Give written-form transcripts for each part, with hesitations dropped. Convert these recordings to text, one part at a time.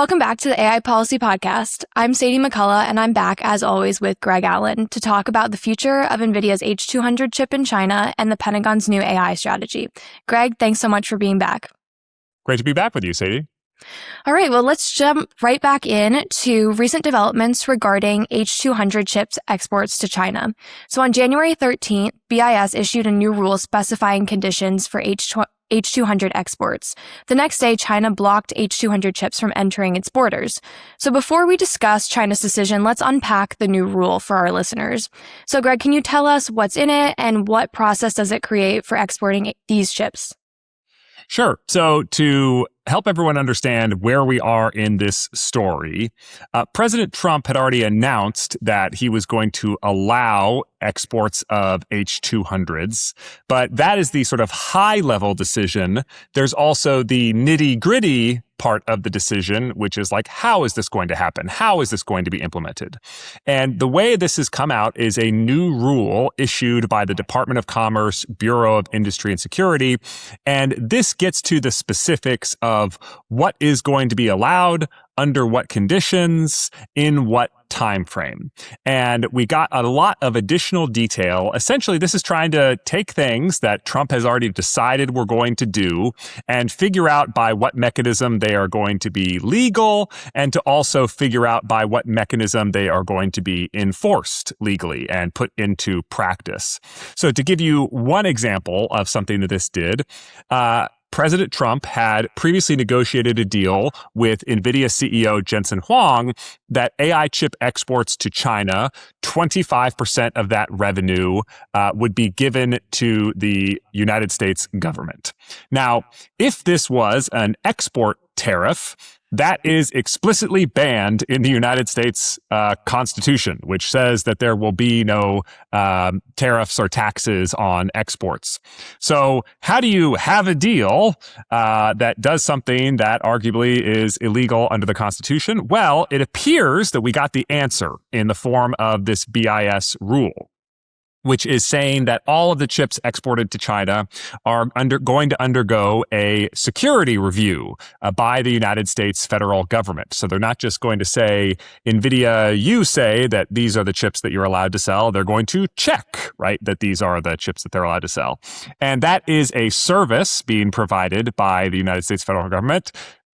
Welcome back to the AI Policy Podcast. I'm Sadie McCullough, and I'm back, as always, with Greg Allen to talk about the future of Nvidia's H200 chip in China and the Pentagon's new AI strategy. Greg, thanks so much for being back. Great to be back with you, Sadie. All right, well, let's jump right back in to recent developments regarding H200 chips exports to China. So on January 13th, BIS issued a new rule specifying conditions for H200 exports. The next day, China blocked H200 chips from entering its borders. So before we discuss China's decision, let's unpack the new rule for our listeners. So Greg, can you tell us what's in it and what process does it create for exporting these chips? Sure. So to help everyone understand where we are in this story, President Trump had already announced that he was going to allow exports of H200s, but that is the sort of high-level decision. There's also the nitty-gritty part of the decision, which is like, how is this going to happen? How is this going to be implemented? And the way this has come out is a new rule issued by the Department of Commerce, Bureau of Industry and Security. And this gets to the specifics of what is going to be allowed, under what conditions, in what time frame. And we got a lot of additional detail. Essentially, this is trying to take things that Trump has already decided we're going to do and figure out by what mechanism they are going to be legal, and to also figure out by what mechanism they are going to be enforced legally and put into practice. So to give you one example of something that this did, President Trump had previously negotiated a deal with Nvidia CEO Jensen Huang that AI chip exports to China, 25% of that revenue would be given to the United States government. Now, if this was an export tariff, that is explicitly banned in the United States Constitution, which says that there will be no tariffs or taxes on exports. So how do you have a deal that does something that arguably is illegal under the Constitution? Well, it appears that we got the answer in the form of this BIS rule, which is saying that all of the chips exported to China are going to undergo a security review by the United States federal government. So they're not just going to say, Nvidia, you say that these are the chips that you're allowed to sell. They're going to check, right, that these are the chips that they're allowed to sell. And that is a service being provided by the United States federal government,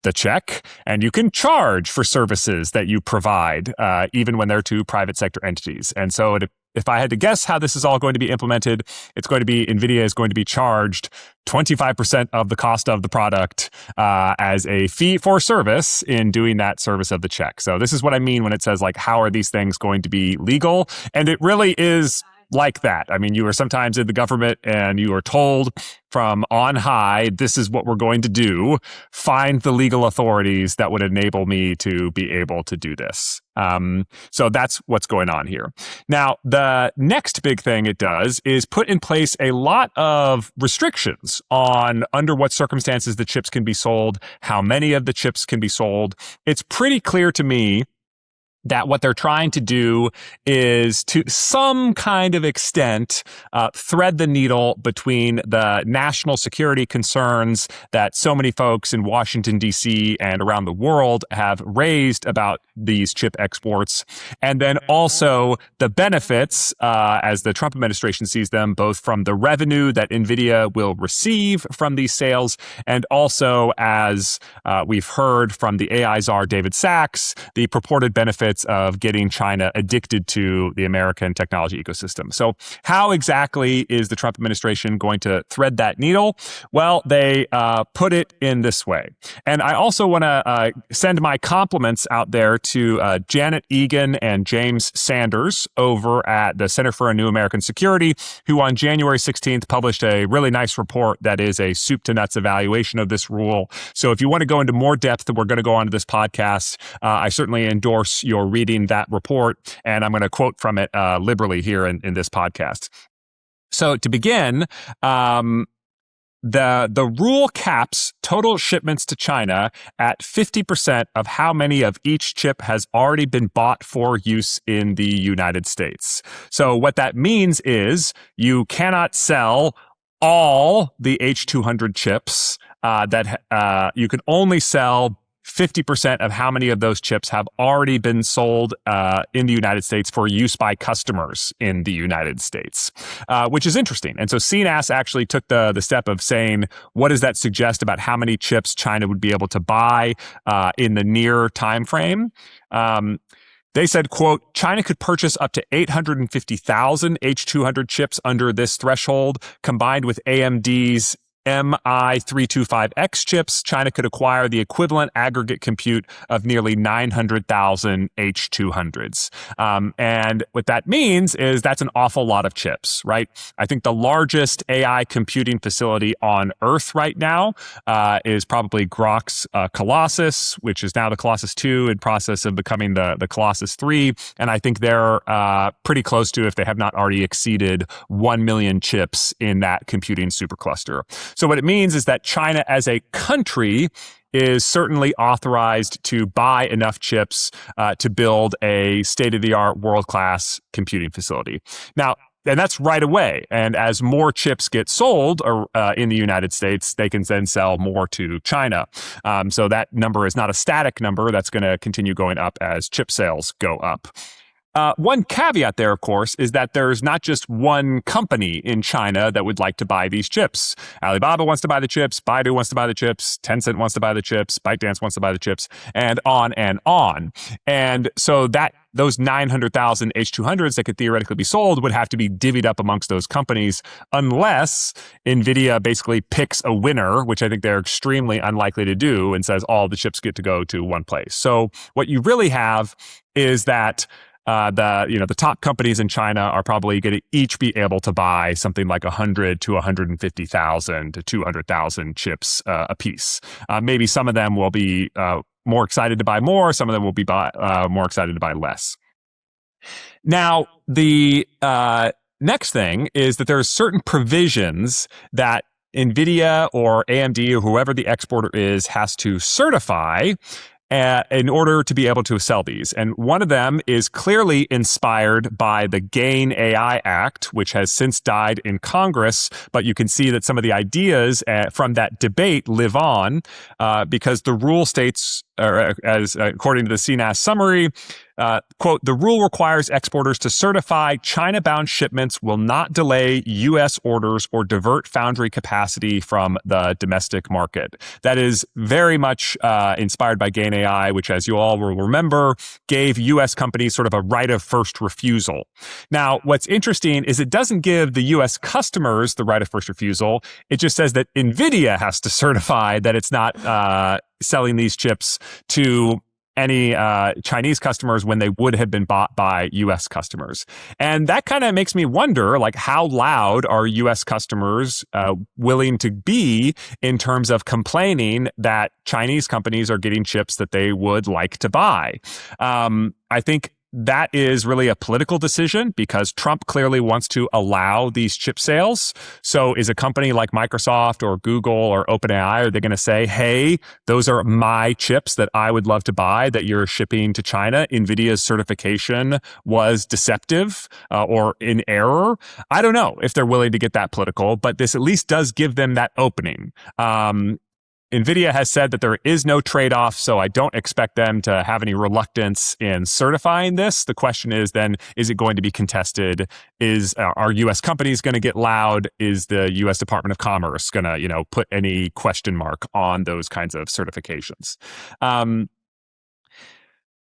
the check, and you can charge for services that you provide, even when they're to private sector entities. And so if I had to guess how this is all going to be implemented, it's going to be Nvidia is going to be charged 25% of the cost of the product as a fee for service in doing that service of the check. So this is what I mean when it says, like, how are these things going to be legal? And it really is like that. I mean, you are sometimes in the government and you are told from on high, this is what we're going to do. Find the legal authorities that would enable me to be able to do this. So that's what's going on here. Now, the next big thing it does is put in place a lot of restrictions on under what circumstances the chips can be sold, how many of the chips can be sold. It's pretty clear to me that what they're trying to do is, to some kind of extent, thread the needle between the national security concerns that so many folks in Washington, D.C. and around the world have raised about these chip exports, and then also the benefits, as the Trump administration sees them, both from the revenue that Nvidia will receive from these sales, and also, as we've heard from the AI czar David Sachs, the purported benefits of getting China addicted to the American technology ecosystem. So how exactly is the Trump administration going to thread that needle? Well, they put it in this way. And I also want to send my compliments out there to Janet Egan and James Sanders over at the Center for a New American Security, who on January 16th published a really nice report that is a soup to nuts evaluation of this rule. So if you want to go into more depth, we're going to go on to this podcast. I certainly endorse your reading that report, and I'm going to quote from it liberally here in this podcast. So to begin, the rule caps total shipments to China at 50% of how many of each chip has already been bought for use in the United States. So what that means is you cannot sell all the H200 chips, that you can only sell 50% of how many of those chips have already been sold in the United States for use by customers in the United States, which is interesting. And so CNAS actually took the step of saying, what does that suggest about how many chips China would be able to buy in the near time frame? They said, quote, China could purchase up to 850,000 H200 chips under this threshold. Combined with AMD's MI325X chips, China could acquire the equivalent aggregate compute of nearly 900,000 H200s. And what that means is that's an awful lot of chips, right? I think the largest AI computing facility on Earth right now is probably Grok's Colossus, which is now the Colossus 2 in process of becoming the Colossus 3. And I think they're pretty close to, if they have not already exceeded, 1 million chips in that computing supercluster. So what it means is that China as a country is certainly authorized to buy enough chips to build a state-of-the-art world-class computing facility. Now, and that's right away. And as more chips get sold in the United States, they can then sell more to China. So that number is not a static number. That's going to continue going up as chip sales go up. One caveat there, of course, is that there's not just one company in China that would like to buy these chips. Alibaba wants to buy the chips, Baidu wants to buy the chips, Tencent wants to buy the chips, ByteDance wants to buy the chips, and on and on. And so that those 900,000 H200s that could theoretically be sold would have to be divvied up amongst those companies unless Nvidia basically picks a winner, which I think they're extremely unlikely to do, and says all the chips get to go to one place. So what you really have is that the top companies in China are probably going to each be able to buy something like 100 to 150,000 to 200,000 chips a piece. Maybe some of them will be more excited to buy more. Some of them will be more excited to buy less. Now, the next thing is that there are certain provisions that Nvidia or AMD or whoever the exporter is has to certify in order to be able to sell these. And one of them is clearly inspired by the GAIN AI Act, which has since died in Congress. But you can see that some of the ideas from that debate live on because the rule states, as according to the CNAS summary, quote, the rule requires exporters to certify China-bound shipments will not delay U.S. orders or divert foundry capacity from the domestic market. That is very much inspired by GAIN AI, which, as you all will remember, gave U.S. companies sort of a right of first refusal. Now, what's interesting is it doesn't give the U.S. customers the right of first refusal. It just says that Nvidia has to certify that it's not selling these chips to any Chinese customers when they would have been bought by U.S. customers. And that kind of makes me wonder, like, how loud are U.S. customers willing to be in terms of complaining that Chinese companies are getting chips that they would like to buy? I think that is really a political decision because Trump clearly wants to allow these chip sales. So is a company like Microsoft or Google or OpenAI, are they going to say, hey, those are my chips that I would love to buy that you're shipping to China? NVIDIA's certification was deceptive or in error. I don't know if they're willing to get that political, but this at least does give them that opening. NVIDIA has said that there is no trade-off, so I don't expect them to have any reluctance in certifying this. The question is then, is it going to be contested? Are U.S. companies going to get loud? Is the U.S. Department of Commerce going to, put any question mark on those kinds of certifications?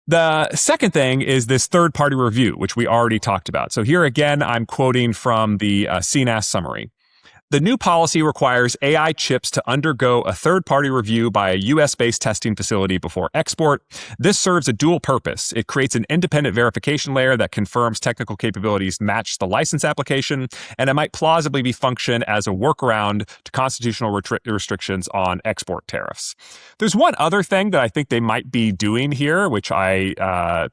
The second thing is this third-party review, which we already talked about. So here again, I'm quoting from the CNAS summary. The new policy requires AI chips to undergo a third-party review by a U.S.-based testing facility before export. This serves a dual purpose. It creates an independent verification layer that confirms technical capabilities match the license application, and it might plausibly be function as a workaround to constitutional restrictions on export tariffs. There's one other thing that I think they might be doing here, which that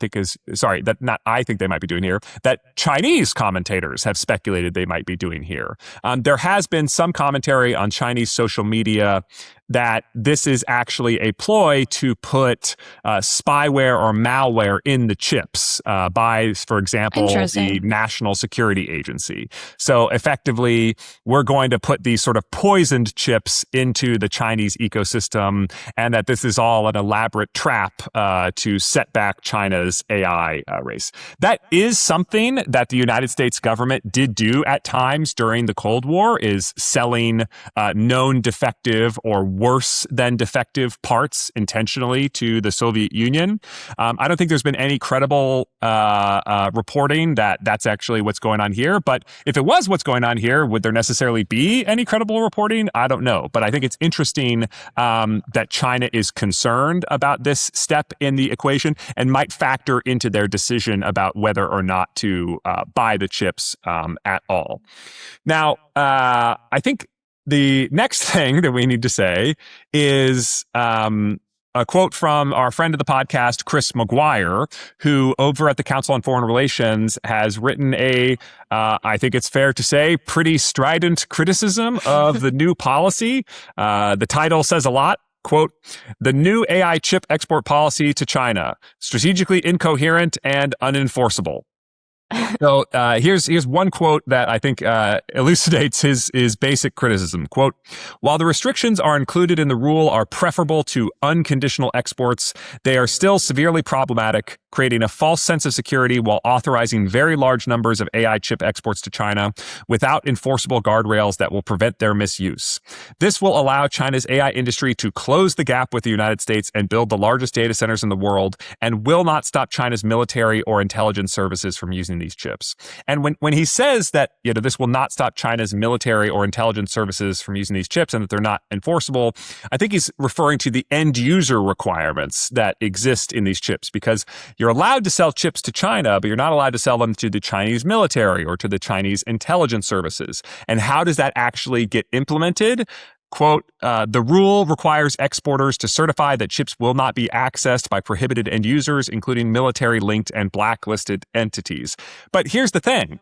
Chinese commentators have speculated they might be doing here. There has been some commentary on Chinese social media that this is actually a ploy to put spyware or malware in the chips by, for example, the National Security Agency. So effectively, we're going to put these sort of poisoned chips into the Chinese ecosystem, and that this is all an elaborate trap to set back China's AI race. That is something that the United States government did do at times during the Cold War, is selling known defective or worse than defective parts intentionally to the Soviet Union. I don't think there's been any credible reporting that that's actually what's going on here. But if it was what's going on here, would there necessarily be any credible reporting? I don't know. But I think it's interesting that China is concerned about this step in the equation and might factor into their decision about whether or not to buy the chips at all. Now, I think the next thing that we need to say is a quote from our friend of the podcast, Chris McGuire, who over at the Council on Foreign Relations has written I think it's fair to say, pretty strident criticism of the new policy. The title says a lot. Quote, "The new AI chip export policy to China, strategically incoherent and unenforceable." So here's one quote that I think elucidates his basic criticism. Quote, "While the restrictions are included in the rule are preferable to unconditional exports, they are still severely problematic, creating a false sense of security while authorizing very large numbers of AI chip exports to China without enforceable guardrails that will prevent their misuse. This will allow China's AI industry to close the gap with the United States and build the largest data centers in the world, and will not stop China's military or intelligence services from using these chips." And when he says that this will not stop China's military or intelligence services from using these chips and that they're not enforceable, I think he's referring to the end user requirements that exist in these chips, because you're allowed to sell chips to China, but you're not allowed to sell them to the Chinese military or to the Chinese intelligence services. And how does that actually get implemented? Quote, "The rule requires exporters to certify that chips will not be accessed by prohibited end users, including military-linked and blacklisted entities." But here's the thing.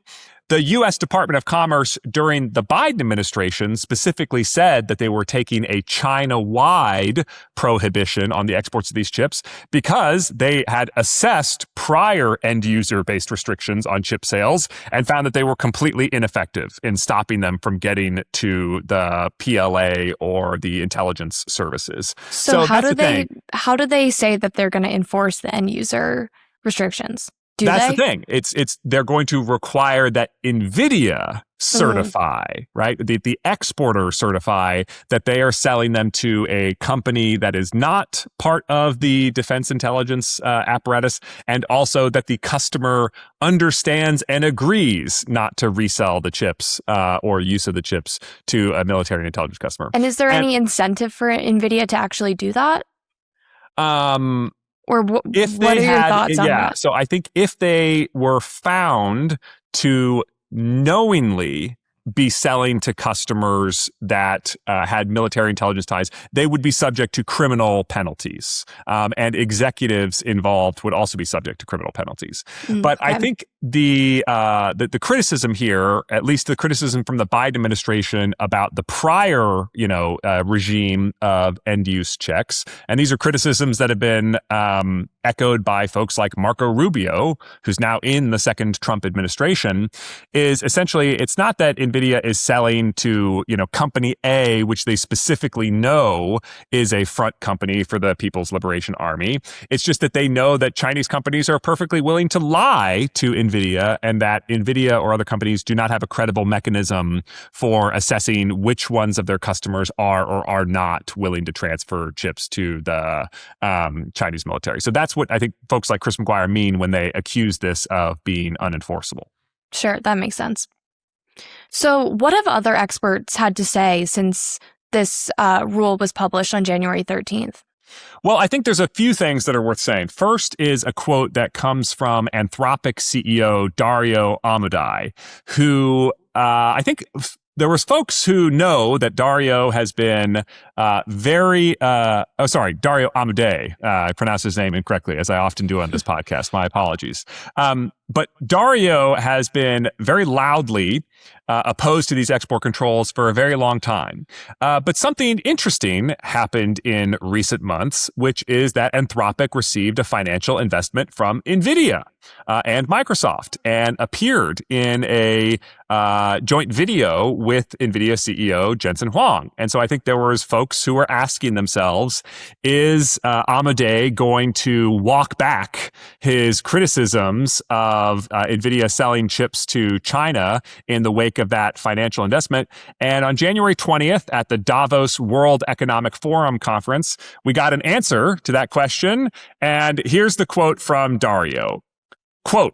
The U.S. Department of Commerce during the Biden administration specifically said that they were taking a China-wide prohibition on the exports of these chips because they had assessed prior end-user-based restrictions on chip sales and found that they were completely ineffective in stopping them from getting to the PLA or the intelligence services. So how do they say that they're going to enforce the end-user restrictions? That's the thing. They're going to require that Nvidia certify, right? The exporter certify that they are selling them to a company that is not part of the defense intelligence apparatus, and also that the customer understands and agrees not to resell the chips or use of the chips to a military and intelligence customer. And is there any incentive for Nvidia to actually do that? Or what are your thoughts on that? So I think if they were found to knowingly be selling to customers that had military intelligence ties, they would be subject to criminal penalties. And executives involved would also be subject to criminal penalties. But I think the criticism here, at least the criticism from the Biden administration about the prior, regime of end-use checks, and these are criticisms that have been echoed by folks like Marco Rubio, who's now in the second Trump administration, is essentially, it's not that Nvidia is selling to, company A, which they specifically know is a front company for the People's Liberation Army. It's just that they know that Chinese companies are perfectly willing to lie to Nvidia, and that Nvidia or other companies do not have a credible mechanism for assessing which ones of their customers are or are not willing to transfer chips to the Chinese military. So that's what I think folks like Chris McGuire mean when they accuse this of being unenforceable. Sure, that makes sense. So what have other experts had to say since this rule was published on January 13th? Well, I think there's a few things that are worth saying. First is a quote that comes from Anthropic CEO Dario Amodei, who I think there was folks who know that Dario has been Dario Amodei. I pronounced his name incorrectly, as I often do on this podcast. My apologies. But Dario has been very loudly opposed to these export controls for a very long time. But something interesting happened in recent months, which is that Anthropic received a financial investment from Nvidia and Microsoft and appeared in a joint video with Nvidia CEO Jensen Huang. And so I think there was folks who were asking themselves, is Amadei going to walk back his criticisms of Nvidia selling chips to China in the wake of that financial investment? And on January 20th at the Davos World Economic Forum conference, we got an answer to that question. And here's the quote from Dario. Quote,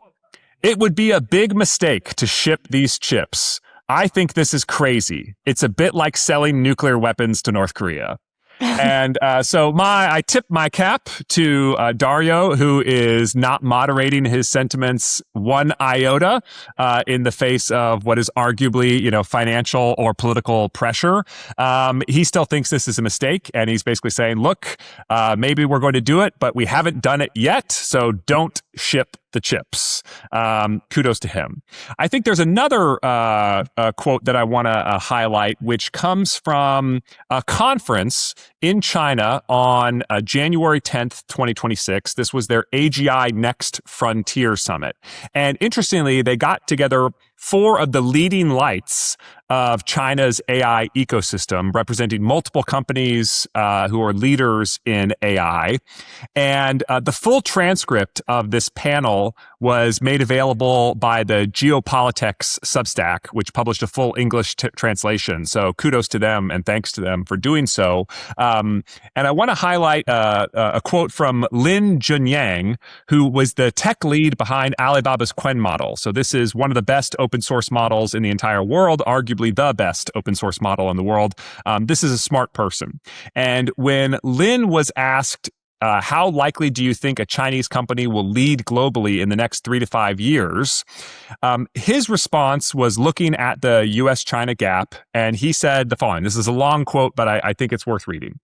"It would be a big mistake to ship these chips. I think this is crazy. It's a bit like selling nuclear weapons to North Korea." And so I tip my cap to Dario, who is not moderating his sentiments one iota in the face of what is arguably, financial or political pressure. He still thinks this is a mistake, and he's basically saying, look, maybe we're going to do it, but we haven't done it yet, so don't ship the chips. Kudos to him. I think there's another quote that I want to highlight, which comes from a conference in China on January 10th, 2026. This was their AGI Next Frontier Summit. And interestingly, they got together 4 of the leading lights of China's AI ecosystem, representing multiple companies who are leaders in AI. And the full transcript of this panel was made available by the Geopolitics Substack, which published a full English translation. So kudos to them and thanks to them for doing so. And I want to highlight a quote from Lin Junyang, who was the tech lead behind Alibaba's Qwen model. So this is one of the best open source models in the entire world, arguably the best open source model in the world. This is a smart person. And when Lin was asked, how likely do you think a Chinese company will lead globally in the next 3 to 5 years? His response was looking at the US-China gap, and he said the following. This is a long quote, but I think it's worth reading.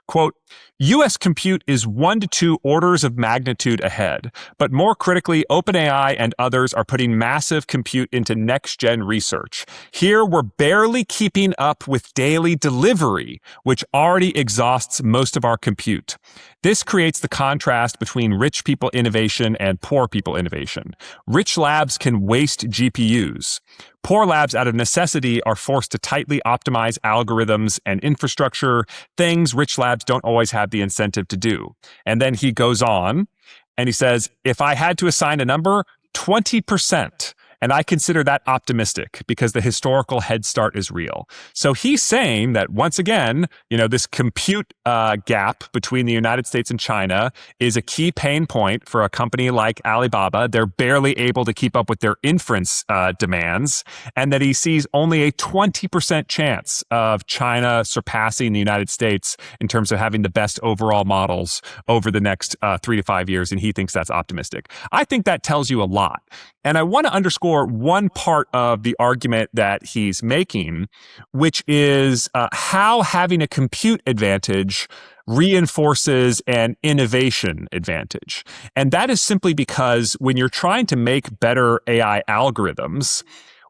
Quote, "U.S. compute is 1 to 2 orders of magnitude ahead, but more critically, OpenAI and others are putting massive compute into next-gen research. Here, we're barely keeping up with daily delivery, which already exhausts most of our compute. This creates the contrast between rich people innovation and poor people innovation. Rich labs can waste GPUs. Poor labs, out of necessity, are forced to tightly optimize algorithms and infrastructure, things rich labs don't always have the incentive to do." And then he goes on and he says, "If I had to assign a number, 20%. And I consider that optimistic because the historical head start is real." So he's saying that once again, this compute gap between the United States and China is a key pain point for a company like Alibaba. They're barely able to keep up with their inference demands, and that he sees only a 20% chance of China surpassing the United States in terms of having the best overall models over the next 3 to 5 years. And he thinks that's optimistic. I think that tells you a lot. And I want to underscore one part of the argument that he's making, which is how having a compute advantage reinforces an innovation advantage. And that is simply because when you're trying to make better AI algorithms,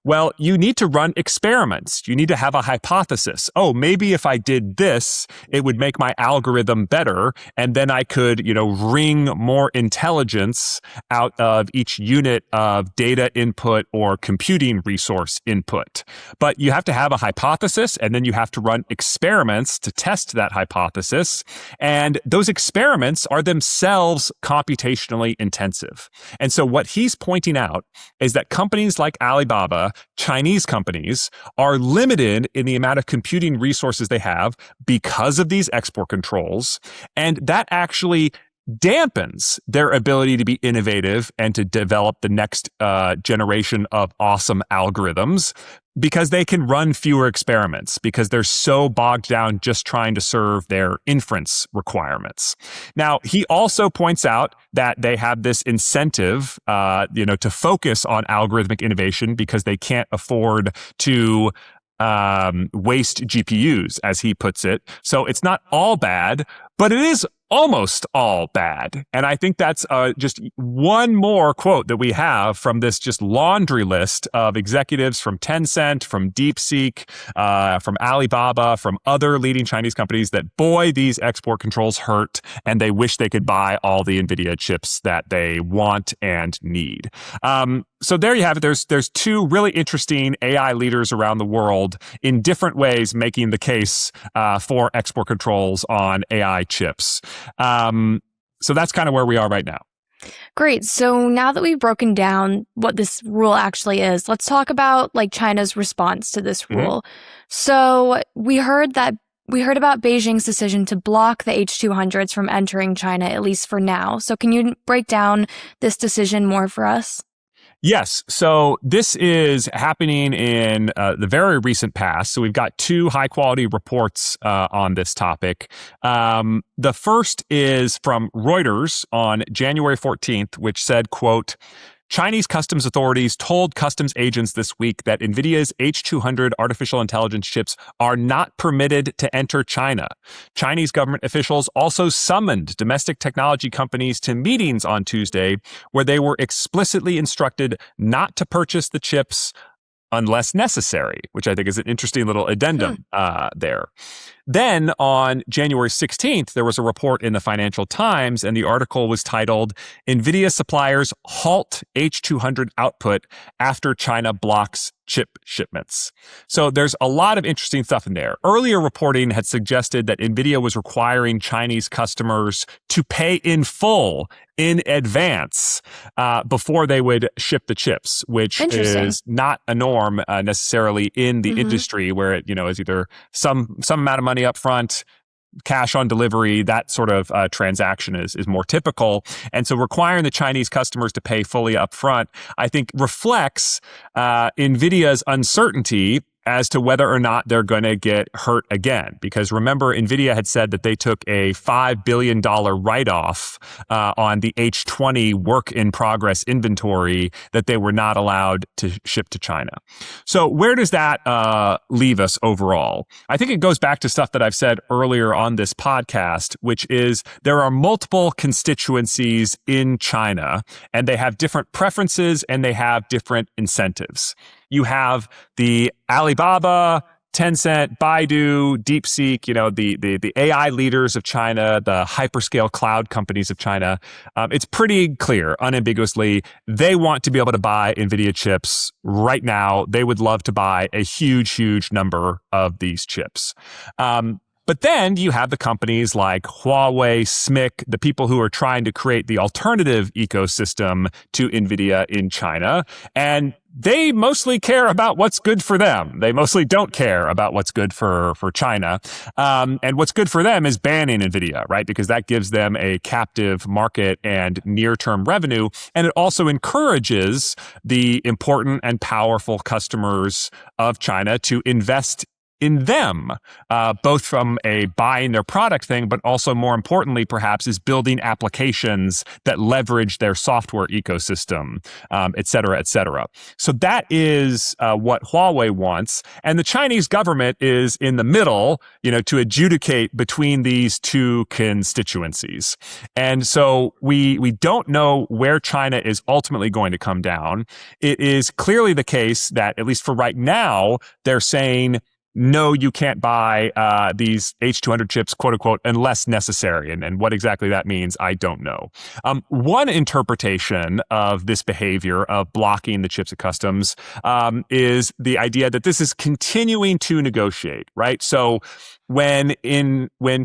well, you need to run experiments. You need to have a hypothesis. Oh, maybe if I did this, it would make my algorithm better. And then I could, wring more intelligence out of each unit of data input or computing resource input. But you have to have a hypothesis, and then you have to run experiments to test that hypothesis. And those experiments are themselves computationally intensive. And so what he's pointing out is that companies like Alibaba, Chinese companies, are limited in the amount of computing resources they have because of these export controls. And that actually dampens their ability to be innovative and to develop the next generation of awesome algorithms, because they can run fewer experiments because they're so bogged down just trying to serve their inference requirements. Now, he also points out that they have this incentive, to focus on algorithmic innovation because they can't afford to waste GPUs, as he puts it. So it's not all bad, but it is almost all bad. And I think that's just one more quote that we have from this just laundry list of executives from Tencent, from DeepSeek, from Alibaba, from other leading Chinese companies that, boy, these export controls hurt, and they wish they could buy all the Nvidia chips that they want and need. So there you have it. There's two really interesting AI leaders around the world in different ways making the case for export controls on AI chips. So that's kind of where we are right now. Great. So now that we've broken down what this rule actually is, let's talk about China's response to this rule. So we heard about Beijing's decision to block the H200s from entering China, at least for now. So can you break down this decision more for us? Yes. So this is happening in the very recent past. So we've got two high-quality reports on this topic. The first is from Reuters on January 14th, which said, quote, Chinese customs authorities told customs agents this week that Nvidia's H200 artificial intelligence chips are not permitted to enter China. Chinese government officials also summoned domestic technology companies to meetings on Tuesday where they were explicitly instructed not to purchase the chips unless necessary, which I think is an interesting little addendum there. Then on January 16th, there was a report in the Financial Times, and the article was titled, Nvidia suppliers halt H200 output after China blocks chip shipments. So there's a lot of interesting stuff in there. Earlier reporting had suggested that Nvidia was requiring Chinese customers to pay in full in advance before they would ship the chips, which is not a norm necessarily in the industry, where it is either some amount of money up front, cash on delivery, that sort of transaction is more typical. And so requiring the Chinese customers to pay fully up front, I think, reflects NVIDIA's uncertainty as to whether or not they're going to get hurt again. Because remember, NVIDIA had said that they took a $5 billion write-off on the H20 work-in-progress inventory that they were not allowed to ship to China. So where does that leave us overall? I think it goes back to stuff that I've said earlier on this podcast, which is there are multiple constituencies in China, and they have different preferences and they have different incentives. You have the Alibaba, Tencent, Baidu, DeepSeek, the AI leaders of China, the hyperscale cloud companies of China. It's pretty clear, unambiguously, they want to be able to buy NVIDIA chips right now. They would love to buy a huge, huge number of these chips. But then you have the companies like Huawei, SMIC, the people who are trying to create the alternative ecosystem to NVIDIA in China. And they mostly care about what's good for them. They mostly don't care about what's good for China. And what's good for them is banning NVIDIA, right? Because that gives them a captive market and near-term revenue. And it also encourages the important and powerful customers of China to invest in them, both from a buying their product thing, but also more importantly, perhaps, is building applications that leverage their software ecosystem, et cetera, et cetera. So that is what Huawei wants. And the Chinese government is in the middle, to adjudicate between these two constituencies. And so we don't know where China is ultimately going to come down. It is clearly the case that, at least for right now, they're saying, no, you can't buy these H200 chips, quote unquote, unless necessary. And what exactly that means, I don't know. One interpretation of this behavior of blocking the chips at customs is the idea that this is continuing to negotiate, right? So when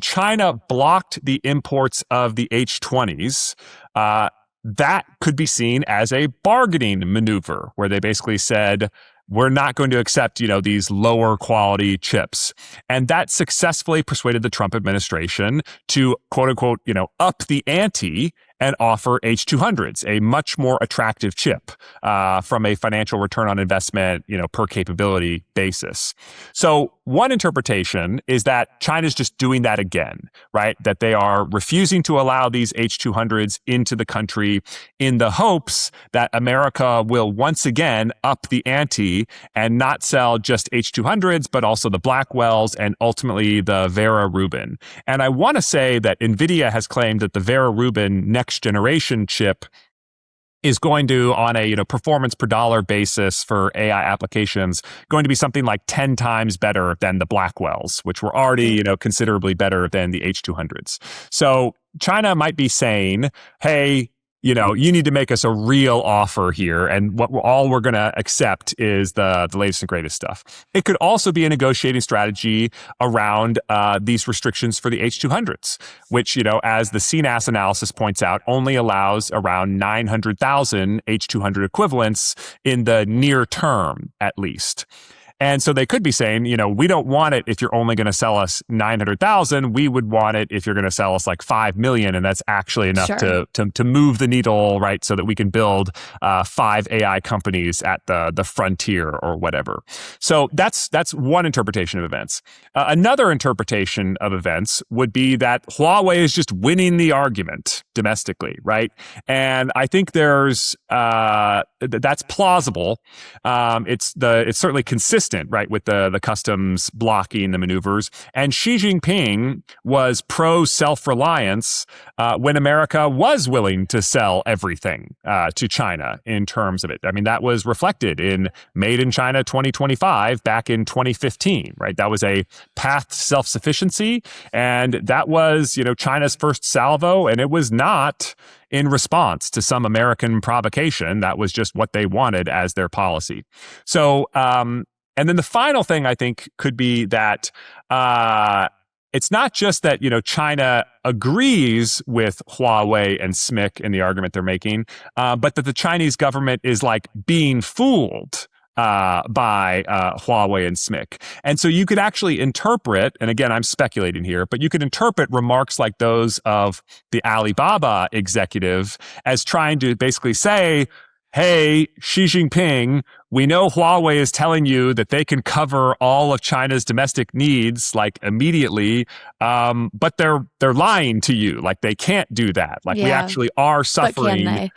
China blocked the imports of the H20s, that could be seen as a bargaining maneuver, where they basically said, we're not going to accept, these lower quality chips. And that successfully persuaded the Trump administration to, quote unquote, up the ante and offer H200s, a much more attractive chip from a financial return on investment, per capability basis. So one interpretation is that China's just doing that again, right? That they are refusing to allow these H200s into the country in the hopes that America will once again up the ante and not sell just H200s, but also the Blackwells and ultimately the Vera Rubin. And I want to say that Nvidia has claimed that the Vera Rubin next generation chip is going to, on a performance per dollar basis for AI applications, going to be something like 10 times better than the Blackwells, which were already considerably better than the H200s. So China might be saying, hey, you need to make us a real offer here, and all we're going to accept is the latest and greatest stuff. It could also be a negotiating strategy around these restrictions for the H200s, which, as the CNAS analysis points out, only allows around 900,000 H200 equivalents in the near term, at least. And so they could be saying, we don't want it if you're only going to sell us 900,000. We would want it if you're going to sell us like 5 million. And that's actually enough to move the needle, right? So that we can build 5 AI companies at the frontier or whatever. So that's one interpretation of events. Another interpretation of events would be that Huawei is just winning the argument domestically, right? And I think that's plausible. It's certainly consistent, right, with the customs blocking the maneuvers. And Xi Jinping was pro self-reliance when America was willing to sell everything to China in terms of it. I mean, that was reflected in Made in China 2025 back in 2015, right? That was a path to self-sufficiency. And that was, China's first salvo. And it was not in response to some American provocation. That was just what they wanted as their policy. So, and then the final thing I think could be that it's not just that, China agrees with Huawei and SMIC in the argument they're making, but that the Chinese government is like being fooled by Huawei and SMIC. And so you could actually interpret, and again, I'm speculating here, but you could interpret remarks like those of the Alibaba executive as trying to basically say, hey, Xi Jinping, we know Huawei is telling you that they can cover all of China's domestic needs like immediately, but they're lying to you. Like they can't do that. Like we actually are suffering.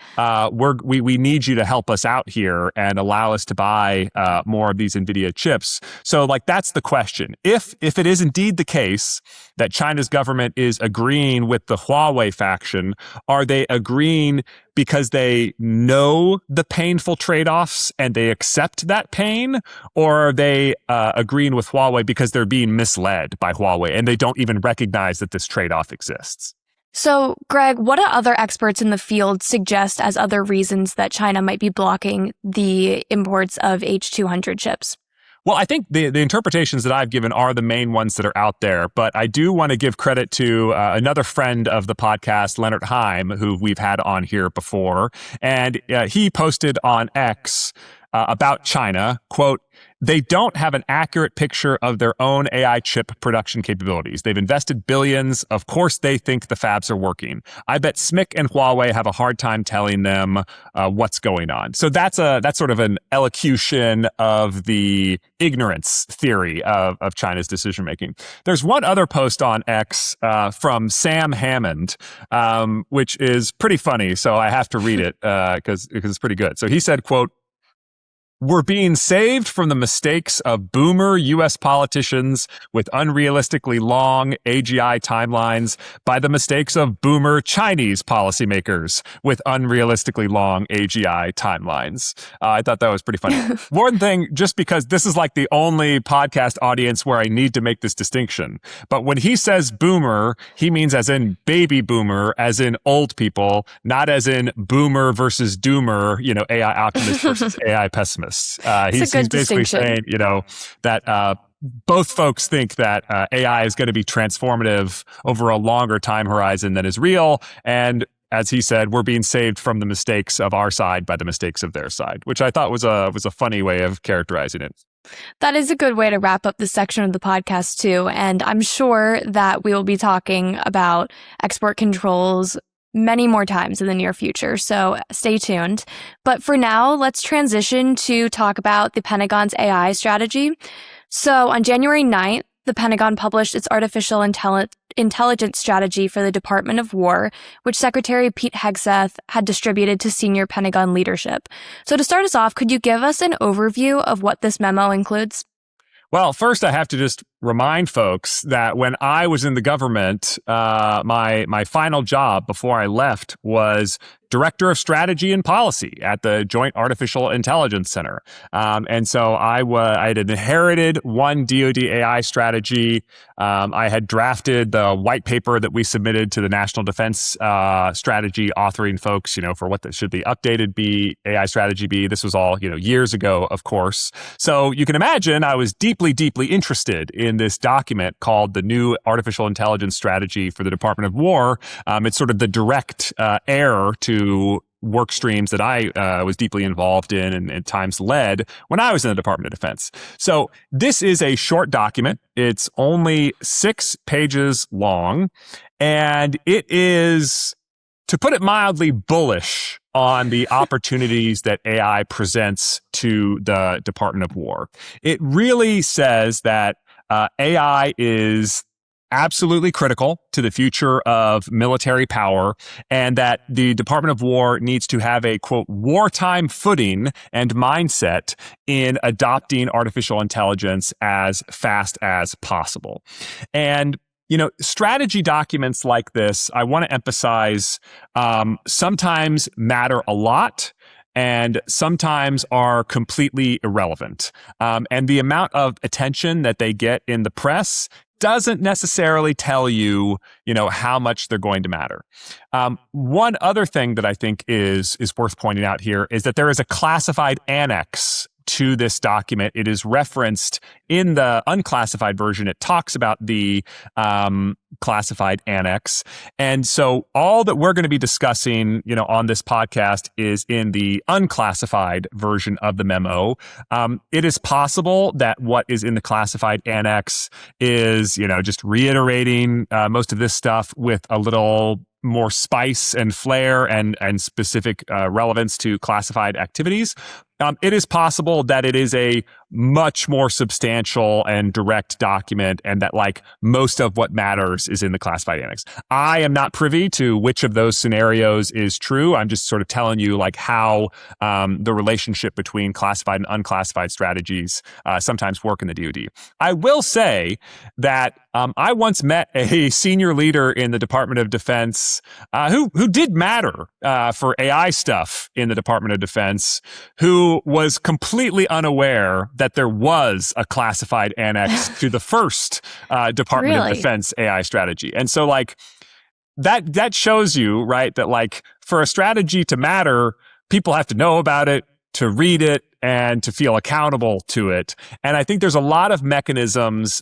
We need you to help us out here and allow us to buy more of these Nvidia chips. So like that's the question. If it is indeed the case that China's government is agreeing with the Huawei faction, are they agreeing because they know the painful trade-offs and they accept that pain, or are they agreeing with Huawei because they're being misled by Huawei and they don't even recognize that this trade-off exists? So, Greg, what do other experts in the field suggest as other reasons that China might be blocking the imports of H200 chips? Well, I think the interpretations that I've given are the main ones that are out there, but I do want to give credit to another friend of the podcast, Leonard Heim, who we've had on here before, and he posted on X about China, quote, "They don't have an accurate picture of their own AI chip production capabilities. They've invested billions. Of course, they think the fabs are working. I bet SMIC and Huawei have a hard time telling them what's going on." So that's sort of an elocution of the ignorance theory of China's decision making. There's one other post on X from Sam Hammond, which is pretty funny. So I have to read it because it's pretty good. So he said, quote, "We're being saved from the mistakes of boomer U.S. politicians with unrealistically long AGI timelines by the mistakes of boomer Chinese policymakers with unrealistically long AGI timelines." I thought that was pretty funny. One thing, just because this is like the only podcast audience where I need to make this distinction, but when he says boomer, he means as in baby boomer, as in old people, not as in boomer versus doomer, AI optimist versus AI pessimist. He's basically saying, that both folks think that AI is going to be transformative over a longer time horizon than is real. And as he said, we're being saved from the mistakes of our side by the mistakes of their side, which I thought was a funny way of characterizing it. That is a good way to wrap up this section of the podcast, too. And I'm sure that we will be talking about export controls many more times in the near future, so stay tuned. But for now, let's transition to talk about the Pentagon's AI strategy. So on January 9th, the Pentagon published its artificial intelligence strategy for the Department of War, which Secretary Pete Hegseth had distributed to senior Pentagon leadership. So to start us off, could you give us an overview of what this memo includes? Well, first, I have to just remind folks that when I was in the government, my final job before I left was Director of Strategy and Policy at the Joint Artificial Intelligence Center. And so I had inherited one DoD AI strategy. I had drafted the white paper that we submitted to the National Defense Strategy, authoring folks, for what should the updated AI strategy be. This was all, years ago, of course. So you can imagine I was deeply, deeply interested in this document called the New Artificial Intelligence Strategy for the Department of War. It's sort of the direct heir to work streams that I was deeply involved in and at times led when I was in the Department of Defense. So this is a short document. It's only 6 pages long, and it is, to put it mildly, bullish on the opportunities that AI presents to the Department of War. It really says that AI is absolutely critical to the future of military power, and that the Department of War needs to have a, quote, wartime footing and mindset in adopting artificial intelligence as fast as possible. And strategy documents like this, I want to emphasize, sometimes matter a lot and sometimes are completely irrelevant. And the amount of attention that they get in the press doesn't necessarily tell you, how much they're going to matter. One other thing that I think is worth pointing out here is that there is a classified annex to this document. It is referenced in the unclassified version. It talks about the classified annex. And so all that we're going to be discussing, on this podcast is in the unclassified version of the memo. It is possible that what is in the classified annex is, just reiterating most of this stuff with a little more spice and flair and specific relevance to classified activities. It is possible that it is a much more substantial and direct document, and that most of what matters is in the classified annex. I am not privy to which of those scenarios is true. I'm just sort of telling you how the relationship between classified and unclassified strategies sometimes work in the DoD. I will say that I once met a senior leader in the Department of Defense who did matter for AI stuff in the Department of Defense, who was completely unaware that there was a classified annex to the first Department of Defense AI strategy. And so that shows you, right, that for a strategy to matter, people have to know about it, to read it, and to feel accountable to it. And I think there's a lot of mechanisms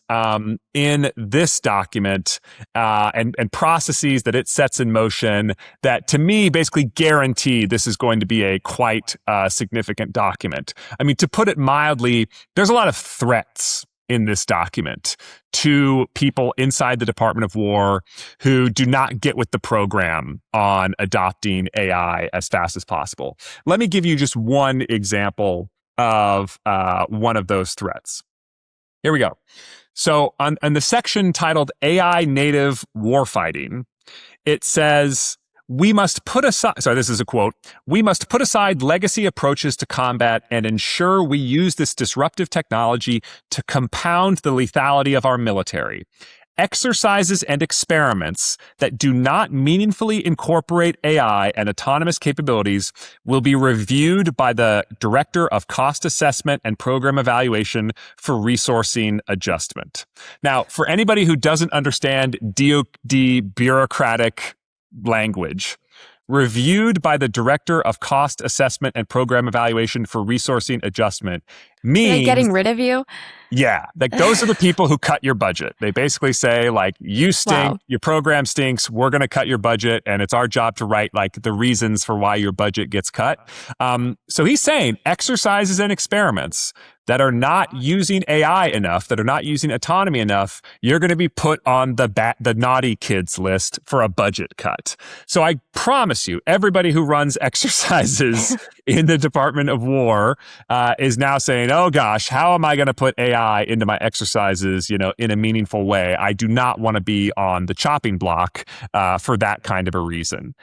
in this document and processes that it sets in motion that, to me, basically guarantee this is going to be a quite significant document. I mean, to put it mildly, there's a lot of threats in this document to people inside the Department of War who do not get with the program on adopting AI as fast as possible. Let me give you just one example of one of those threats. Here we go. So on the section titled AI Native Warfighting, it says, we must put aside, sorry, this is a quote, we must put aside legacy approaches to combat and ensure we use this disruptive technology to compound the lethality of our military. Exercises and experiments that do not meaningfully incorporate AI and autonomous capabilities will be reviewed by the Director of Cost Assessment and Program Evaluation for resourcing adjustment. Now, for anybody who doesn't understand DoD bureaucratic language, reviewed by the Director of Cost Assessment and Program Evaluation for resourcing adjustment Like means getting rid of you? yeah, like those are the people who cut your budget. They basically say like, you stink, Wow. your program stinks, we're going to cut your budget, and it's our job to write like the reasons for why your budget gets cut. So he's saying exercises and experiments that are not using AI enough, that are not using autonomy enough, you're going to be put on the naughty kids list for a budget cut. So I promise you, everybody who runs exercises in the Department of War is now saying, oh gosh, how am I going to put AI into my exercises, in a meaningful way? I do not want to be on the chopping block for that kind of a reason.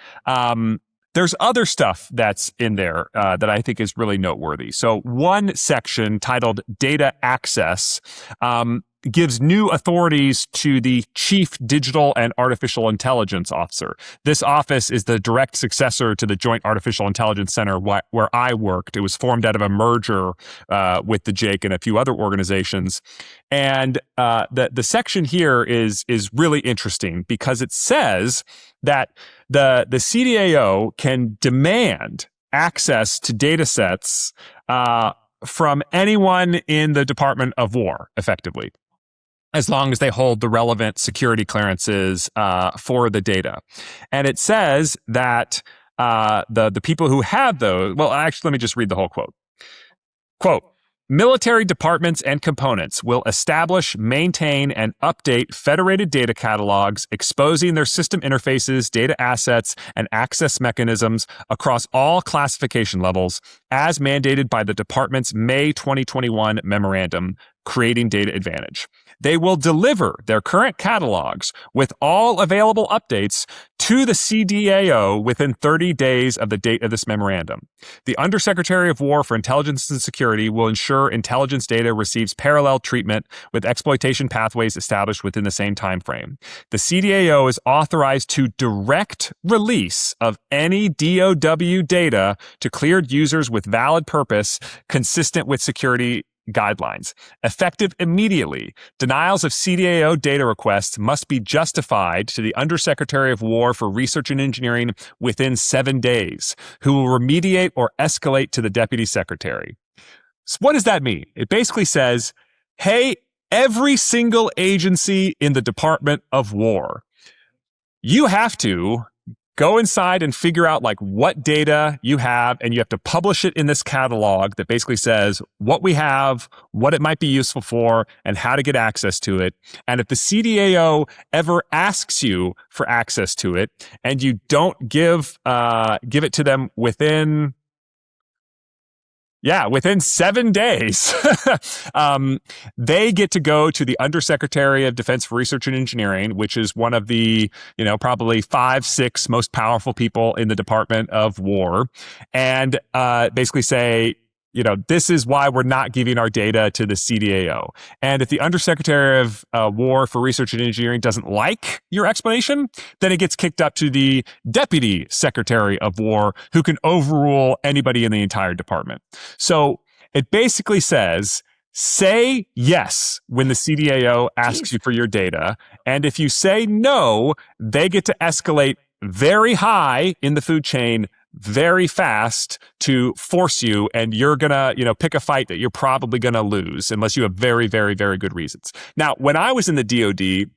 There's other stuff that's in there that I think is really noteworthy. So one section titled Data Access gives new authorities to the Chief Digital and Artificial Intelligence Officer. This office is the direct successor to the Joint Artificial Intelligence Center where I worked. It was formed out of a merger with the JAIC and a few other organizations. And the section here is really interesting because it says that the CDAO can demand access to data sets from anyone in the Department of War, effectively, as long as they hold the relevant security clearances for the data. And it says that the people who have those, well, actually, let me just read the whole quote. Quote, military departments and components will establish, maintain, and update federated data catalogs exposing their system interfaces, data assets, and access mechanisms across all classification levels as mandated by the department's May 2021 memorandum, Creating Data Advantage. They will deliver their current catalogs with all available updates to the CDAO within 30 days of the date of this memorandum. The Undersecretary of War for Intelligence and Security will ensure intelligence data receives parallel treatment with exploitation pathways established within the same time frame. The CDAO is authorized to direct release of any DOW data to cleared users with valid purpose consistent with security guidelines. Effective immediately, denials of CDAO data requests must be justified to the Undersecretary of War for Research and Engineering within 7 days, who will remediate or escalate to the Deputy Secretary. So what does that mean? It basically says, hey, every single agency in the Department of War, you have to go inside and figure out like what data you have, and you have to publish it in this catalog that basically says what we have, what it might be useful for, and how to get access to it. And if the CDAO ever asks you for access to it, and you don't give it to them within 7 days, they get to go to the Undersecretary of Defense for Research and Engineering, which is one of the, probably 5-6 most powerful people in the Department of War, and basically say, this is why we're not giving our data to the CDAO. And if the Undersecretary of War for Research and Engineering doesn't like your explanation, then it gets kicked up to the Deputy Secretary of War, who can overrule anybody in the entire department. So it basically says, say yes when the CDAO asks you for your data. And if you say no, they get to escalate very high in the food chain very fast to force you, and you're gonna, pick a fight that you're probably gonna lose unless you have very, very, very good reasons. Now, when I was in the DoD,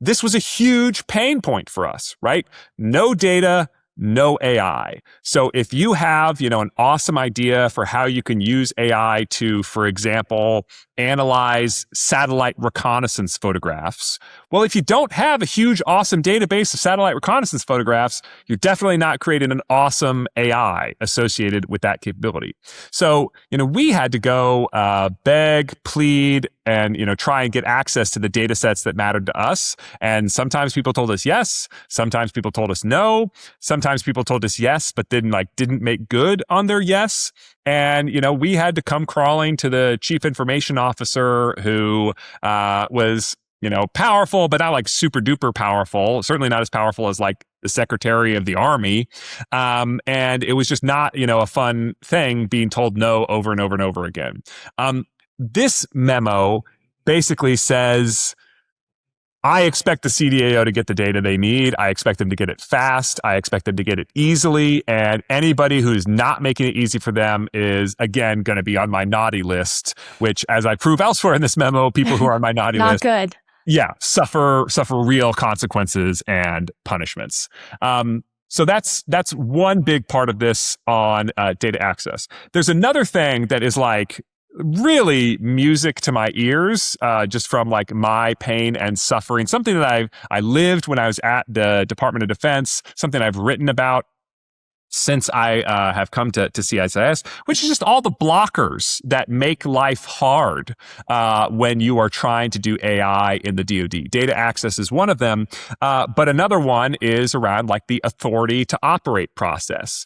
this was a huge pain point for us, right? No data, no AI. So if you have, an awesome idea for how you can use AI to, for example, analyze satellite reconnaissance photographs, well, if you don't have a huge, awesome database of satellite reconnaissance photographs, you're definitely not creating an awesome AI associated with that capability. So, we had to go beg, plead, and, try and get access to the data sets that mattered to us. And sometimes people told us yes. Sometimes people told us no. Sometimes people told us yes, but then didn't make good on their yes. And, we had to come crawling to the chief information officer who was, powerful, but not super duper powerful, certainly not as powerful as the Secretary of the Army. And it was just not, a fun thing being told no over and over and over again. This memo basically says, I expect the CDAO to get the data they need. I expect them to get it fast. I expect them to get it easily. And anybody who's not making it easy for them is, again, going to be on my naughty list, which, as I prove elsewhere in this memo, people who are on my naughty Not list, good. yeah, suffer real consequences and punishments. So that's one big part of this on data access. There's another thing that is like really music to my ears, just from like my pain and suffering. Something that I lived when I was at the Department of Defense. Something I've written about since I have come to CSIS, which is just all the blockers that make life hard when you are trying to do AI in the DoD. Data access is one of them, but another one is around like the authority to operate process,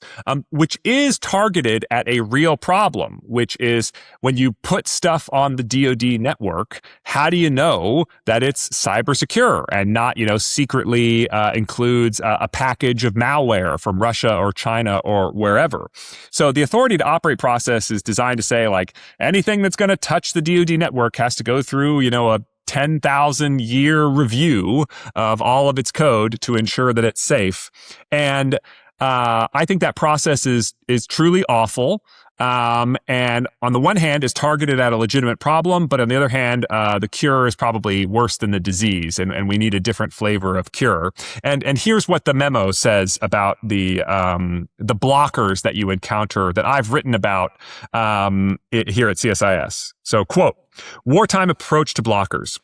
which is targeted at a real problem, which is when you put stuff on the DoD network, how do you know that it's cyber secure and not, secretly includes a package of malware from Russia or China or wherever. So the authority to operate process is designed to say, like, anything that's going to touch the DoD network has to go through, a 10,000 year review of all of its code to ensure that it's safe. And I think that process is truly awful. And on the one hand is targeted at a legitimate problem, but on the other hand, the cure is probably worse than the disease, and we need a different flavor of cure. And here's what the memo says about the blockers that you encounter that I've written about here at CSIS. So, quote, wartime approach to blockers.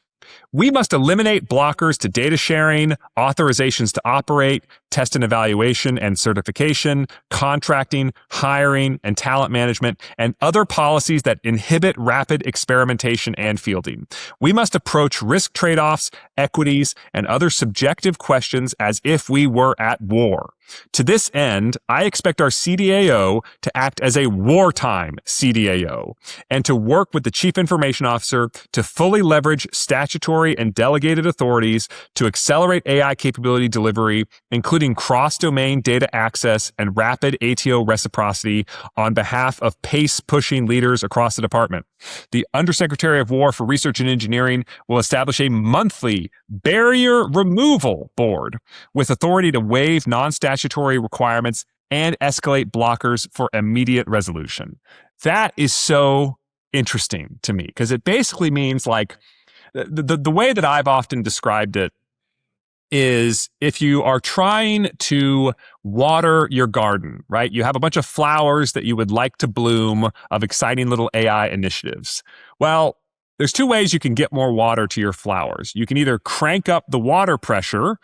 We must eliminate blockers to data sharing, authorizations to operate, test and evaluation and certification, contracting, hiring, and talent management, and other policies that inhibit rapid experimentation and fielding. We must approach risk trade-offs, equities, and other subjective questions as if we were at war. To this end, I expect our CDAO to act as a wartime CDAO and to work with the Chief Information Officer to fully leverage statutory and delegated authorities to accelerate AI capability delivery, including cross-domain data access and rapid ATO reciprocity on behalf of pace-pushing leaders across the department. The Undersecretary of War for Research and Engineering will establish a monthly barrier removal board with authority to waive non-statutory requirements and escalate blockers for immediate resolution. That is so interesting to me because it basically means, like, the way that I've often described it is if you are trying to water your garden, right? You have a bunch of flowers that you would like to bloom of exciting little AI initiatives. Well, there's two ways you can get more water to your flowers. You can either crank up the water pressure,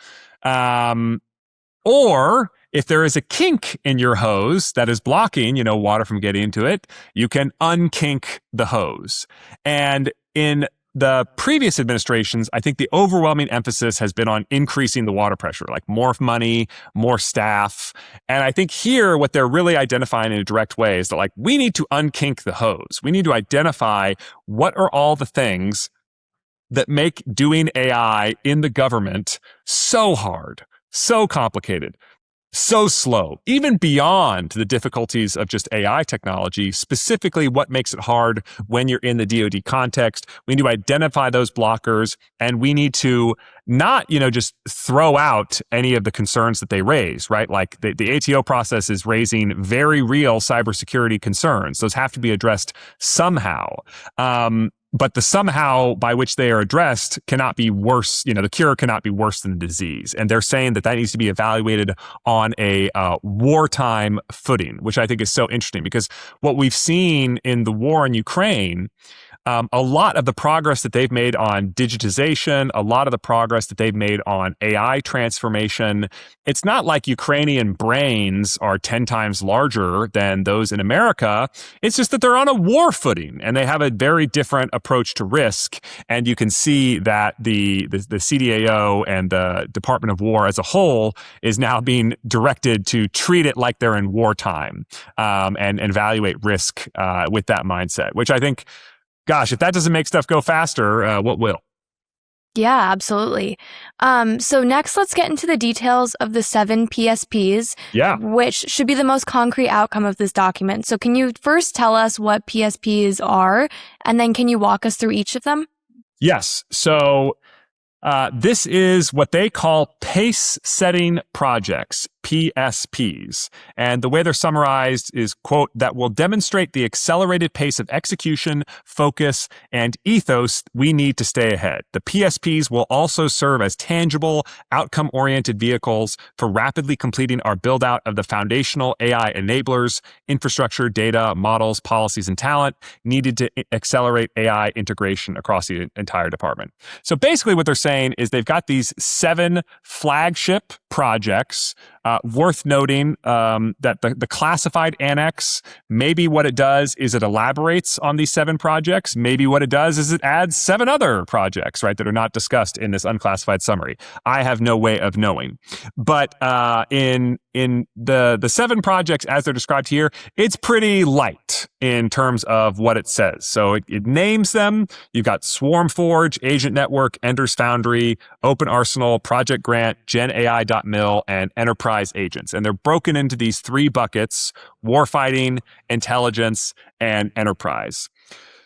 or if there is a kink in your hose that is blocking, water from getting into it, you can unkink the hose. And in the previous administrations, I think the overwhelming emphasis has been on increasing the water pressure, like more money, more staff. And I think here, what they're really identifying in a direct way is that, like, we need to unkink the hose. We need to identify what are all the things that make doing AI in the government so hard, so complicated, so slow, even beyond the difficulties of just AI technology, specifically what makes it hard when you're in the DoD context. We need to identify those blockers, and we need to not, just throw out any of the concerns that they raise, right? Like the ATO process is raising very real cybersecurity concerns. Those have to be addressed somehow. But the somehow by which they are addressed cannot be worse. The cure cannot be worse than the disease. And they're saying that needs to be evaluated on a wartime footing, which I think is so interesting because what we've seen in the war in Ukraine, a lot of the progress that they've made on digitization, a lot of the progress that they've made on AI transformation, it's not like Ukrainian brains are 10 times larger than those in America. It's just that they're on a war footing and they have a very different approach to risk. And you can see that the CDAO and the Department of War as a whole is now being directed to treat it like they're in wartime, and evaluate risk with that mindset, which I think, gosh, if that doesn't make stuff go faster, what will? Yeah, absolutely. So next, let's get into the details of the 7 PSPs, which should be the most concrete outcome of this document. So can you first tell us what PSPs are, and then can you walk us through each of them? Yes. So This is what they call pace-setting projects, PSPs. And the way they're summarized is, quote, that will demonstrate the accelerated pace of execution, focus, and ethos we need to stay ahead. The PSPs will also serve as tangible, outcome-oriented vehicles for rapidly completing our build-out of the foundational AI enablers, infrastructure, data, models, policies, and talent needed to accelerate AI integration across the entire department. So basically what they're saying is they've got these 7 flagship projects. Worth noting that the classified annex, maybe what it does is it elaborates on these 7 projects. Maybe what it does is it adds 7 other projects, right, that are not discussed in this unclassified summary. I have no way of knowing. But in the 7 projects as they're described here, it's pretty light in terms of what it says. So it names them. You've got SwarmForge, Agent Network, Ender's Foundry, Open Arsenal, Project Grant, GenAI.mil, and Enterprise agents. And they're broken into these 3 buckets: warfighting, intelligence, and enterprise.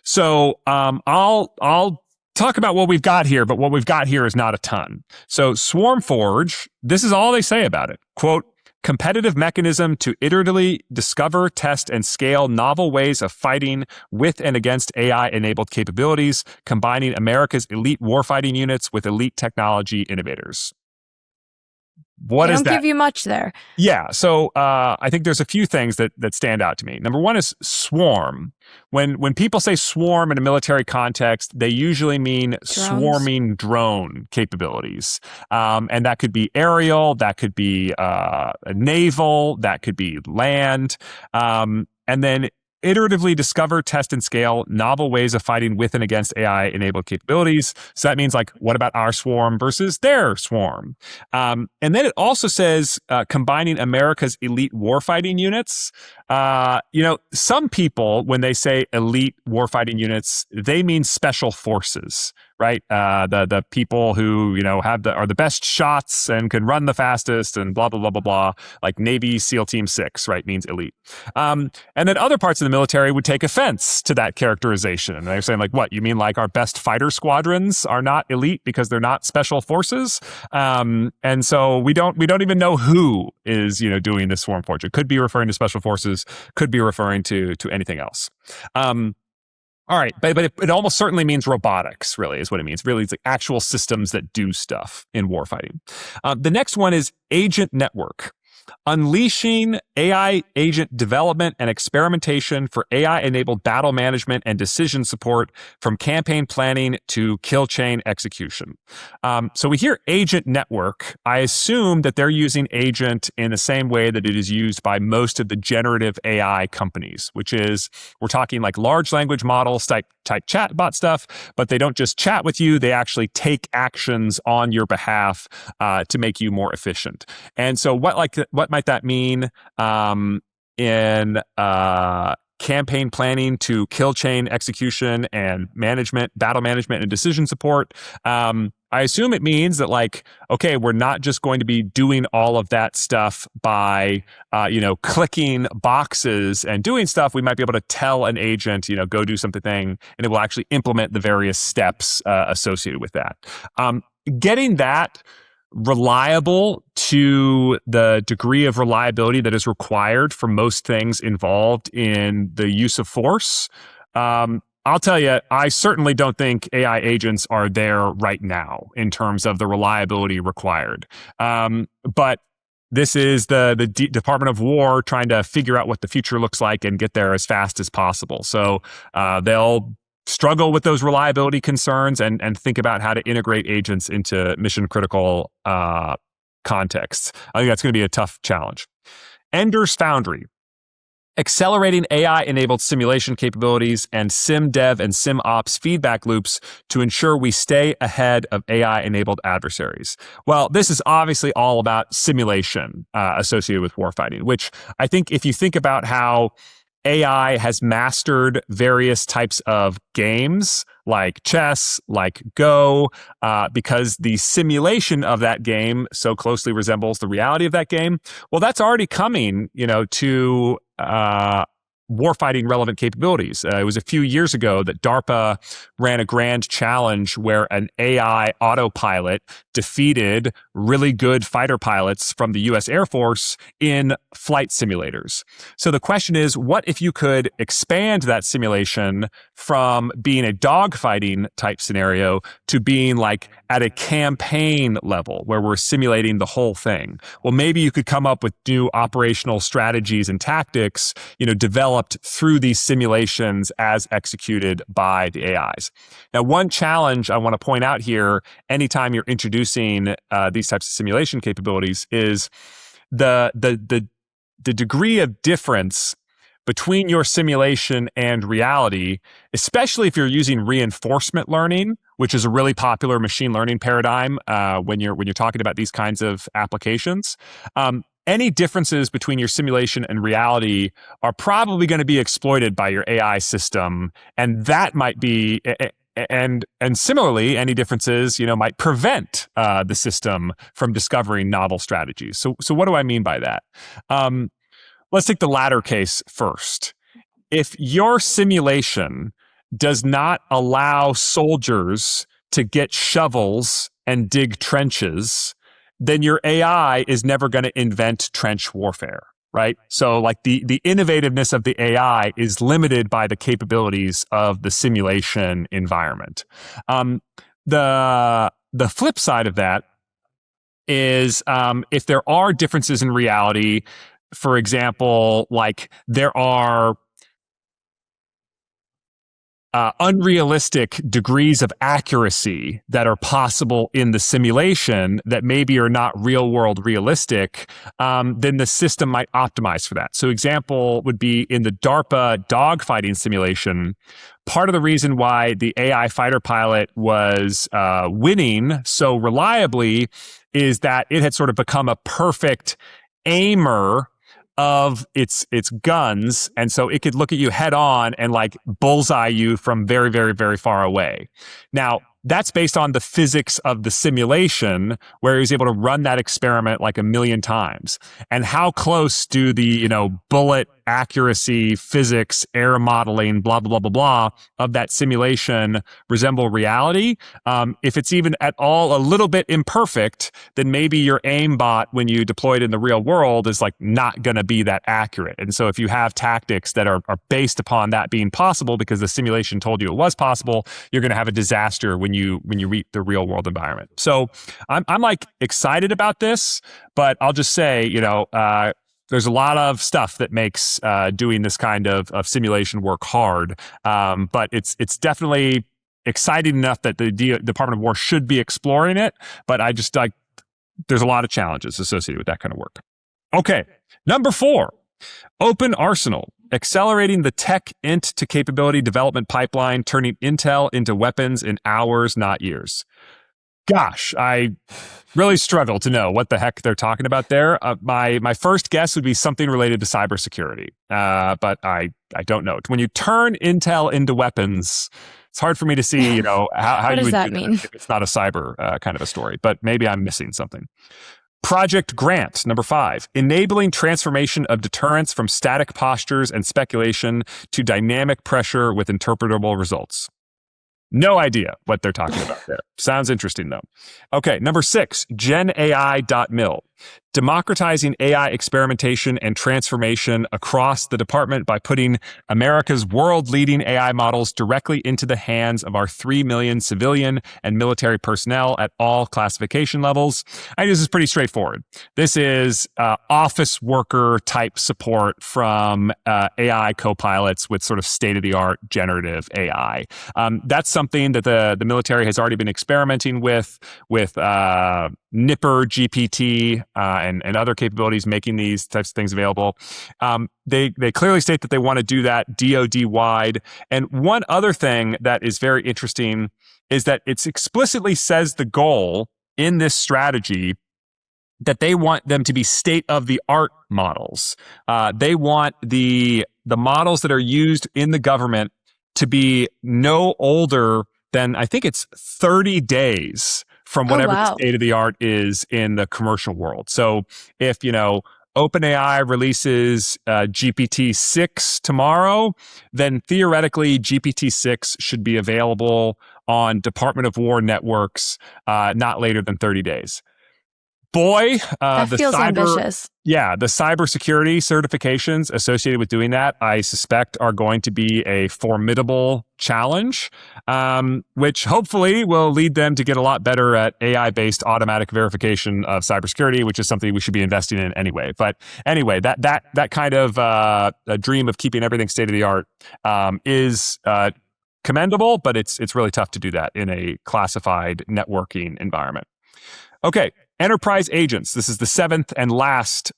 So I'll talk about what we've got here, but what we've got here is not a ton. So SwarmForge, this is all they say about it. Quote, competitive mechanism to iteratively discover, test, and scale novel ways of fighting with and against AI-enabled capabilities, combining America's elite warfighting units with elite technology innovators. What is that? They don't give you much there. Yeah. So I think there's a few things that stand out to me. Number one is swarm. When people say swarm in a military context, they usually mean Drones. Swarming drone capabilities. And that could be aerial, that could be naval, that could be land. And then iteratively discover, test, and scale novel ways of fighting with and against AI-enabled capabilities. So that means, like, what about our swarm versus their swarm? And then it also says combining America's elite warfighting units. Some people, when they say elite warfighting units, they mean special forces, right? The people who, are the best shots and can run the fastest and blah, blah, blah, blah, blah. Like Navy SEAL Team 6, right, means elite. And then other parts of the military would take offense to that characterization. And they're saying, like, what, you mean like our best fighter squadrons are not elite because they're not special forces? And so we don't even know who is, doing this SwarmForge. It could be referring to special forces, could be referring to anything else. All right, but it almost certainly means robotics, really, is what it means. Really, it's like actual systems that do stuff in warfighting. The next one is Agent Network. Unleashing AI agent development and experimentation for AI-enabled battle management and decision support from campaign planning to kill chain execution. So we hear agent network. I assume that they're using agent in the same way that it is used by most of the generative AI companies, which is, we're talking like large language models type chatbot stuff, but they don't just chat with you, they actually take actions on your behalf to make you more efficient. And so what might that mean in campaign planning to kill chain execution and management, battle management, and decision support? I assume it means that, like, okay, we're not just going to be doing all of that stuff by, clicking boxes and doing stuff. We might be able to tell an agent, go do something, and it will actually implement the various steps associated with that. Getting that reliable to the degree of reliability that is required for most things involved in the use of force. I'll tell you, I certainly don't think AI agents are there right now in terms of the reliability required. But this is the Department of War trying to figure out what the future looks like and get there as fast as possible. So they'll struggle with those reliability concerns and think about how to integrate agents into mission critical contexts. I think that's going to be a tough challenge. Ender's Foundry. Accelerating AI-enabled simulation capabilities and sim dev and sim ops feedback loops to ensure we stay ahead of AI-enabled adversaries. Well, this is obviously all about simulation associated with warfighting, which I think if you think about how AI has mastered various types of games like chess, like Go, because the simulation of that game so closely resembles the reality of that game. Well, that's already coming, to warfighting relevant capabilities. It was a few years ago that DARPA ran a grand challenge where an AI autopilot defeated really good fighter pilots from the US Air Force in flight simulators. So the question is, what if you could expand that simulation from being a dogfighting type scenario to being like at a campaign level where we're simulating the whole thing? Well, maybe you could come up with new operational strategies and tactics, developed through these simulations as executed by the AIs. Now, one challenge I want to point out here, anytime you're introducing these types of simulation capabilities, is the degree of difference between your simulation and reality, especially if you're using reinforcement learning, which is a really popular machine learning paradigm when you're talking about these kinds of applications. Any differences between your simulation and reality are probably going to be exploited by your AI system, and that might be and similarly, any differences might prevent the system from discovering novel strategies. So what do I mean by that? Let's take the latter case first. If your simulation does not allow soldiers to get shovels and dig trenches, then your AI is never going to invent trench warfare, right? So like the innovativeness of the AI is limited by the capabilities of the simulation environment. The flip side of that is if there are differences in reality. For example, like there are unrealistic degrees of accuracy that are possible in the simulation that maybe are not real world realistic, then the system might optimize for that. So example would be in the DARPA dogfighting simulation. Part of the reason why the AI fighter pilot was winning so reliably is that it had sort of become a perfect aimer of its guns, and so it could look at you head on and like bullseye you from very, very, very far away. Now, that's based on the physics of the simulation, where he was able to run that experiment like a million times. And how close do the, bullet accuracy, physics, air modeling, blah, blah, blah, blah, blah, of that simulation resemble reality? If it's even at all a little bit imperfect, then maybe your aimbot, when you deploy it in the real world, is like not going to be that accurate. And so if you have tactics that are based upon that being possible because the simulation told you it was possible, you're going to have a disaster when you meet the real world environment. So I'm like excited about this, but I'll just say, there's a lot of stuff that makes doing this kind of simulation work hard. But it's definitely exciting enough that the Department of War should be exploring it. But I just there's a lot of challenges associated with that kind of work. Okay, number 4, open arsenal. Accelerating the tech int to capability development pipeline, turning intel into weapons in hours, not years. Gosh, I really struggle to know what the heck they're talking about there. My first guess would be something related to cybersecurity, but I don't know. When you turn intel into weapons, it's hard for me to see, how what you does would that do mean? that if it's not a cyber kind of a story. But maybe I'm missing something. Project Grant, number 5, enabling transformation of deterrence from static postures and speculation to dynamic pressure with interpretable results. No idea what they're talking about there. Sounds interesting, though. Okay, number 6, GenAI.mil. Democratizing AI experimentation and transformation across the department by putting America's world-leading AI models directly into the hands of our 3 million civilian and military personnel at all classification levels. I think this is pretty straightforward. This is office worker type support from AI co-pilots with sort of state-of-the-art generative AI. That's something that the military has already been experimenting with Nipper GPT and other capabilities, making these types of things available. They clearly state that they want to do that DoD wide. And one other thing that is very interesting is that it explicitly says the goal in this strategy that they want them to be state-of-the-art models. They want the models that are used in the government to be no older than, I think it's 30 days from whatever the state of the art is in the commercial world. So if, OpenAI releases GPT-6 tomorrow, then theoretically GPT-6 should be available on Department of War networks not later than 30 days. Boy, That feels ambitious. the cybersecurity certifications associated with doing that, I suspect, are going to be a formidable challenge, which hopefully will lead them to get a lot better at AI-based automatic verification of cybersecurity, which is something we should be investing in anyway. But anyway, that kind of a dream of keeping everything state of the art is commendable, but it's really tough to do that in a classified networking environment. Okay. Enterprise agents. This is the seventh and last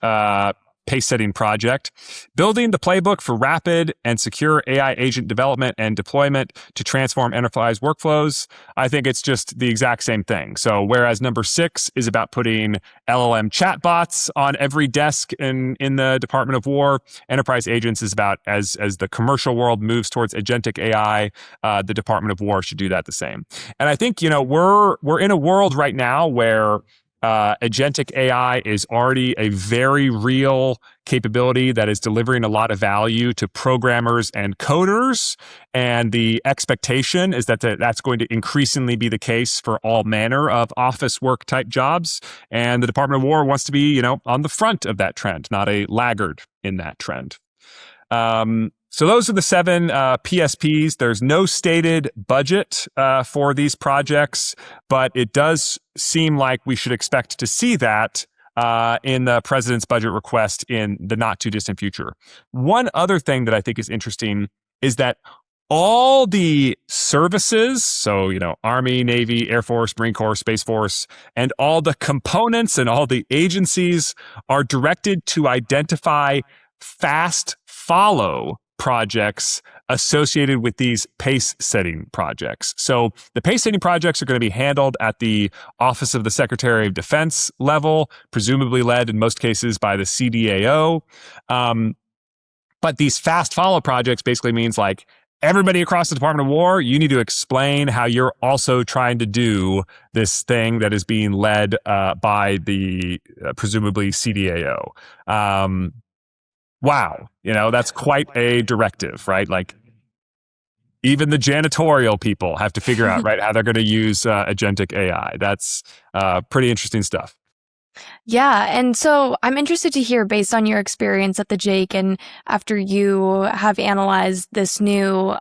pace-setting project. Building the playbook for rapid and secure AI agent development and deployment to transform enterprise workflows. I think it's just the exact same thing. So whereas number 6 is about putting LLM chatbots on every desk in the Department of War, enterprise agents is about as the commercial world moves towards agentic AI, the Department of War should do that the same. And I think, we're in a world right now where agentic AI is already a very real capability that is delivering a lot of value to programmers and coders. And the expectation is that that's going to increasingly be the case for all manner of office work type jobs. And the Department of War wants to be, on the front of that trend, not a laggard in that trend. So those are the 7 PSPs. There's no stated budget for these projects, but it does seem like we should expect to see that in the president's budget request in the not too distant future. One other thing that I think is interesting is that all the services, so, Army, Navy, Air Force, Marine Corps, Space Force, and all the components and all the agencies are directed to identify fast follow projects associated with these pace-setting projects. So the pace-setting projects are going to be handled at the Office of the Secretary of Defense level, presumably led in most cases by the CDAO. But these fast follow projects basically means like everybody across the Department of War, you need to explain how you're also trying to do this thing that is being led by the presumably CDAO. Wow, that's quite a directive, right? Like even the janitorial people have to figure out, right, how they're going to use agentic AI. That's pretty interesting stuff. Yeah, and so I'm interested to hear, based on your experience at the Jake, and after you have analyzed this new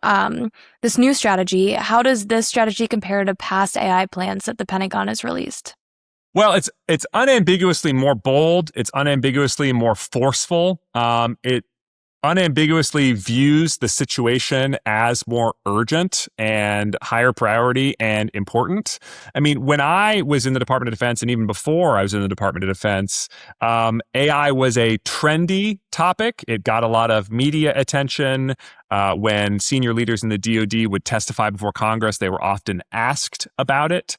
strategy, how does this strategy compare to past AI plans that the Pentagon has released? Well, it's unambiguously more bold. It's unambiguously more forceful. It unambiguously views the situation as more urgent and higher priority and important. I mean, when I was in the Department of Defense, and even before I was in the Department of Defense, AI was a trendy topic. It got a lot of media attention. When senior leaders in the DoD would testify before Congress, they were often asked about it.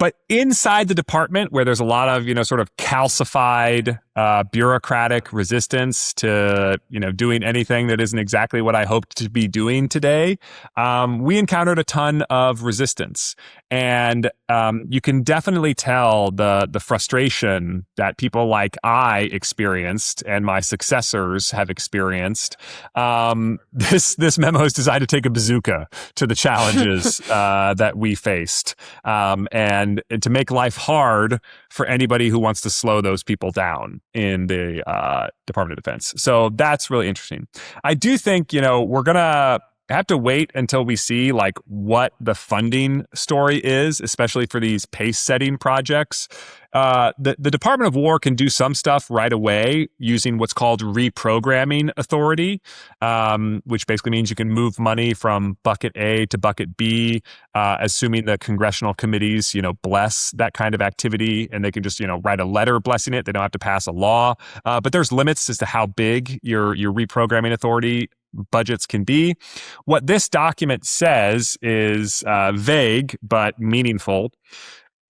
But inside the department, where there's a lot of, sort of calcified bureaucratic resistance to, doing anything that isn't exactly what I hoped to be doing today, we encountered a ton of resistance. And you can definitely tell the frustration that people like I experienced and my successors have experienced. This memo is designed to take a bazooka to the challenges that we faced. And to make life hard for anybody who wants to slow those people down in the Department of Defense. So that's really interesting. I do think, we're going to have to wait until we see like what the funding story is, especially for these pace-setting projects. The Department of War can do some stuff right away using what's called reprogramming authority, which basically means you can move money from bucket A to bucket B, assuming the congressional committees, bless that kind of activity, and they can just, write a letter blessing it. They don't have to pass a law. But there's limits as to how big your reprogramming authority budgets can be. What this document says is vague but meaningful.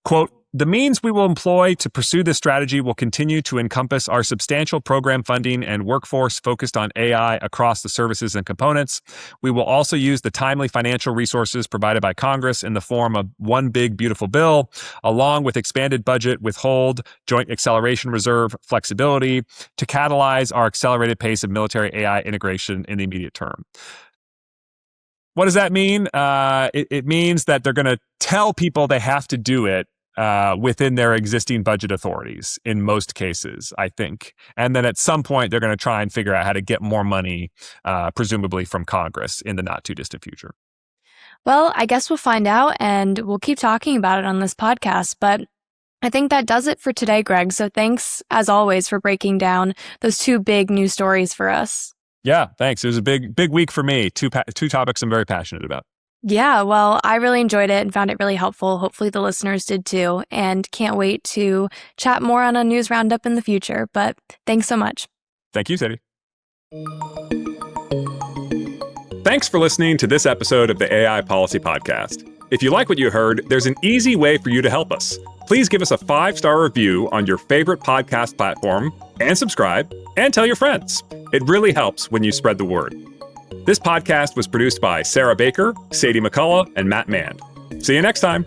Quote, the means we will employ to pursue this strategy will continue to encompass our substantial program funding and workforce focused on AI across the services and components. We will also use the timely financial resources provided by Congress in the form of one big, beautiful bill, along with expanded budget, withhold, joint acceleration reserve, flexibility, to catalyze our accelerated pace of military AI integration in the immediate term. What does that mean? It means that they're going to tell people they have to do it within their existing budget authorities in most cases, I think. And then at some point, they're going to try and figure out how to get more money, presumably from Congress in the not too distant future. Well, I guess we'll find out, and we'll keep talking about it on this podcast. But I think that does it for today, Greg. So thanks, as always, for breaking down those two big news stories for us. Yeah, thanks. It was a big week for me. Two topics I'm very passionate about. Yeah, well, I really enjoyed it and found it really helpful. Hopefully the listeners did too, and can't wait to chat more on a news roundup in the future. But thanks so much. Thank you, Sadie. Thanks for listening to this episode of the AI Policy Podcast. If you like what you heard, there's an easy way for you to help us. Please give us a 5-star review on your favorite podcast platform and subscribe and tell your friends. It really helps when you spread the word. This podcast was produced by Sarah Baker, Sadie McCullough, and Matt Mand. See you next time.